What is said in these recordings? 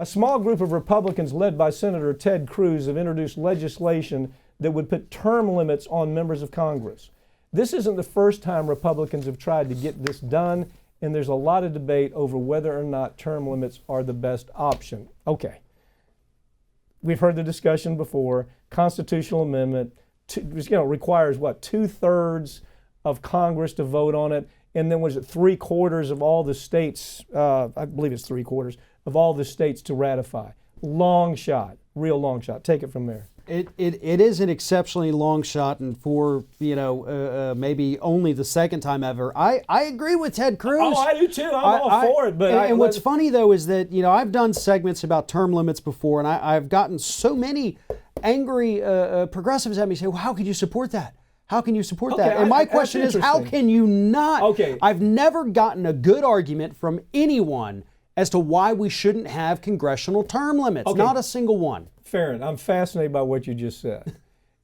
A small group of Republicans led by Senator Ted Cruz have introduced legislation that would put term limits on members of Congress. This isn't the first time Republicans have tried to get this done, and there's a lot of debate over whether or not term limits are the best option. Okay. We've heard the discussion before. Constitutional amendment requires what, 2/3 of Congress to vote on it, and then was it 3/4 of all the states? I believe it's 3/4 of all the states to ratify. Long shot, real long shot. Take it from there. It is an exceptionally long shot, and for maybe only the second time ever. I agree with Ted Cruz. Oh, I do too. I'm all for it. But what's funny though is that I've done segments about term limits before, and I've gotten so many angry progressives at me say, "Well, how could you support that? How can you support that?" And my question is, how can you not? Okay. I've never gotten a good argument from anyone as to why we shouldn't have congressional term limits. Okay. Not a single one. Farron, I'm fascinated by what you just said.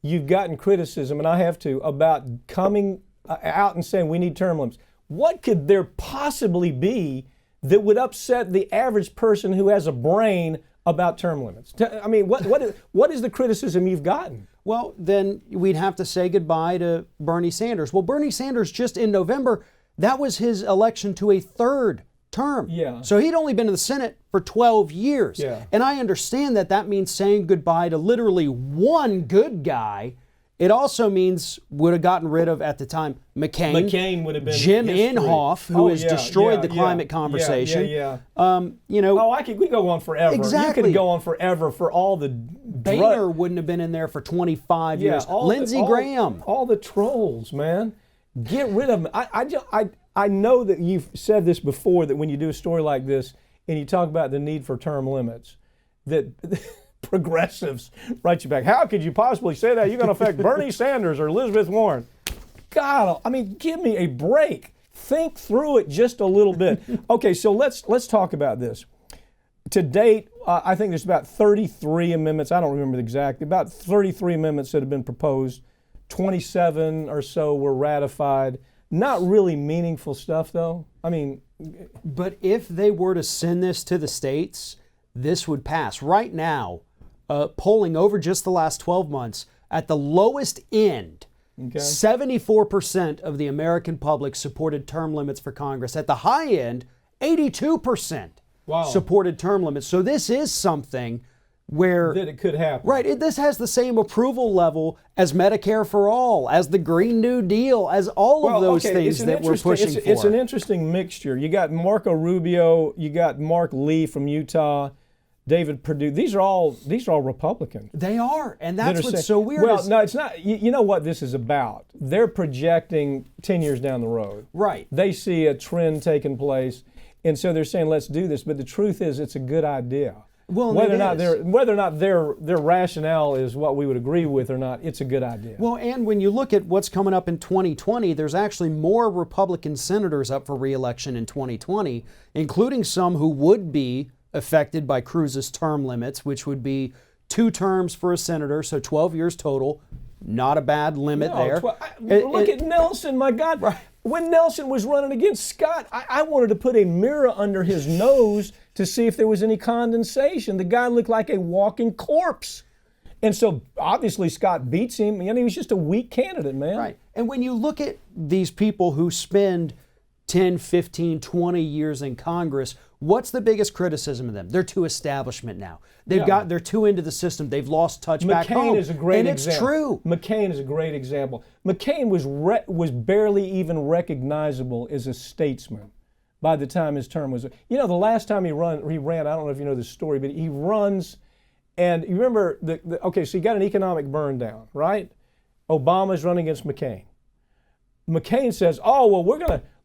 You've gotten criticism, and I have too, about coming out and saying we need term limits. What could there possibly be that would upset the average person who has a brain about term limits? I mean, what is the criticism you've gotten? Well, then we'd have to say goodbye to Bernie Sanders. Well, Bernie Sanders, just in November, that was his election to a third term. Yeah. So he'd only been in the Senate for 12 years. Yeah. And I understand that means saying goodbye to literally one good guy. It also means would have gotten rid of, at the time, McCain. McCain would have been Jim history. Inhofe, who has destroyed the climate conversation. Yeah. We go on forever. Exactly. You could go on forever for all the Boehner wouldn't have been in there for 25 years. Lindsey Graham. All the trolls, man. Get rid of them. I know that you've said this before, that when you do a story like this and you talk about the need for term limits, that progressives write you back. How could you possibly say that? You're going to affect Bernie Sanders or Elizabeth Warren. God, I mean, give me a break. Think through it just a little bit. Okay, so let's talk about this. To date, I think there's about 33 amendments. I don't remember the exact. About 33 amendments that have been proposed. 27 or so were ratified. Not really meaningful stuff, though. I mean, but if they were to send this to the states, this would pass. Right now, polling over just the last 12 months, at the lowest end, 74% of the American public supported term limits for Congress. At the high end, 82% supported term limits. So this is something where that it could happen. Right. This has the same approval level as Medicare for All, as the Green New Deal, as all of those things that we're pushing for. It's an interesting mixture. You got Marco Rubio, you got Mark Lee from Utah, David Perdue. These are all Republican. They are, and that's what's so weird. Well, no, it's not. You know what this is about? They're projecting 10 years down the road. Right. They see a trend taking place, and so they're saying, let's do this. But the truth is, it's a good idea. Well, whether or not their rationale is what we would agree with or not, it's a good idea. Well, and when you look at what's coming up in 2020, there's actually more Republican senators up for re-election in 2020, including some who would be affected by Cruz's term limits, which would be 2 terms for a senator, so 12 years total. Not a bad limit there. Look at Nelson, my God. Right. When Nelson was running against Scott, I wanted to put a mirror under his nose to see if there was any condensation. The guy looked like a walking corpse. And so obviously Scott beats him. He was just a weak candidate, man. Right. And when you look at these people who spend 10, 15, 20 years in Congress, what's the biggest criticism of them? They're too establishment now. They're too into the system. They've lost touch back home. McCain is a great example. And it's true. McCain is a great example. McCain was barely even recognizable as a statesman by the time his term was. The last time he ran, I don't know if you know this story, but he runs, and you remember, so you got an economic burn down, right? Obama's running against McCain. McCain says,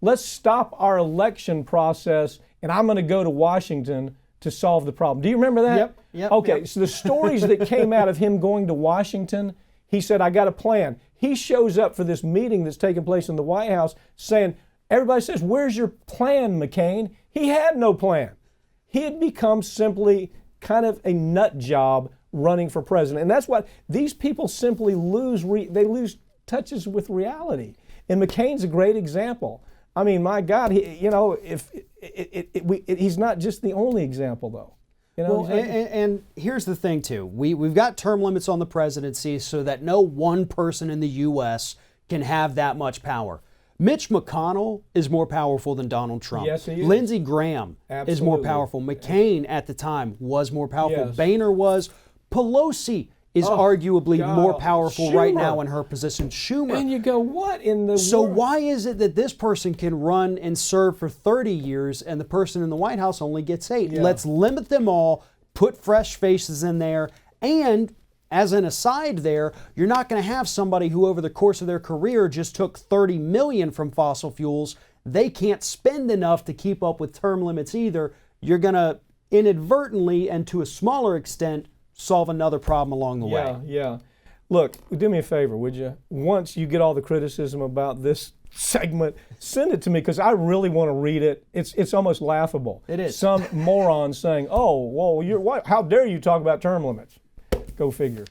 let's stop our election process, and I'm going to go to Washington to solve the problem. Do you remember that? Yep. Okay, so the stories that came out of him going to Washington, he said, I got a plan. He shows up for this meeting that's taking place in the White House saying, everybody says, where's your plan, McCain? He had no plan. He had become simply kind of a nut job running for president. And that's what these people simply lose. They lose touches with reality. And McCain's a great example. I mean, my God, he's not just the only example, though. You know, Well, and here's the thing too. We've got term limits on the presidency so that no one person in the U.S. can have that much power. Mitch McConnell is more powerful than Donald Trump. Yes, he is. Lindsey Graham is more Absolutely. powerful. McCain at the time was more powerful. Yes. Boehner was. Pelosi is arguably God. more powerful right Schumer. now in her position. Schumer. and you go, what in the So world? why is it that this person can run and serve for 30 years and the person in the White House only gets 8? Yeah. Let's limit them all, put fresh faces in there, and as an aside there, you're not going to have somebody who over the course of their career just took 30 million from fossil fuels. They can't spend enough to keep up with term limits either. You're going to inadvertently and to a smaller extent solve another problem along the way. Yeah. Look, do me a favor, would you? Once you get all the criticism about this segment, send it to me because I really want to read it. It's almost laughable. It is. Some moron saying, "Oh, well, how dare you talk about term limits?" Go figure.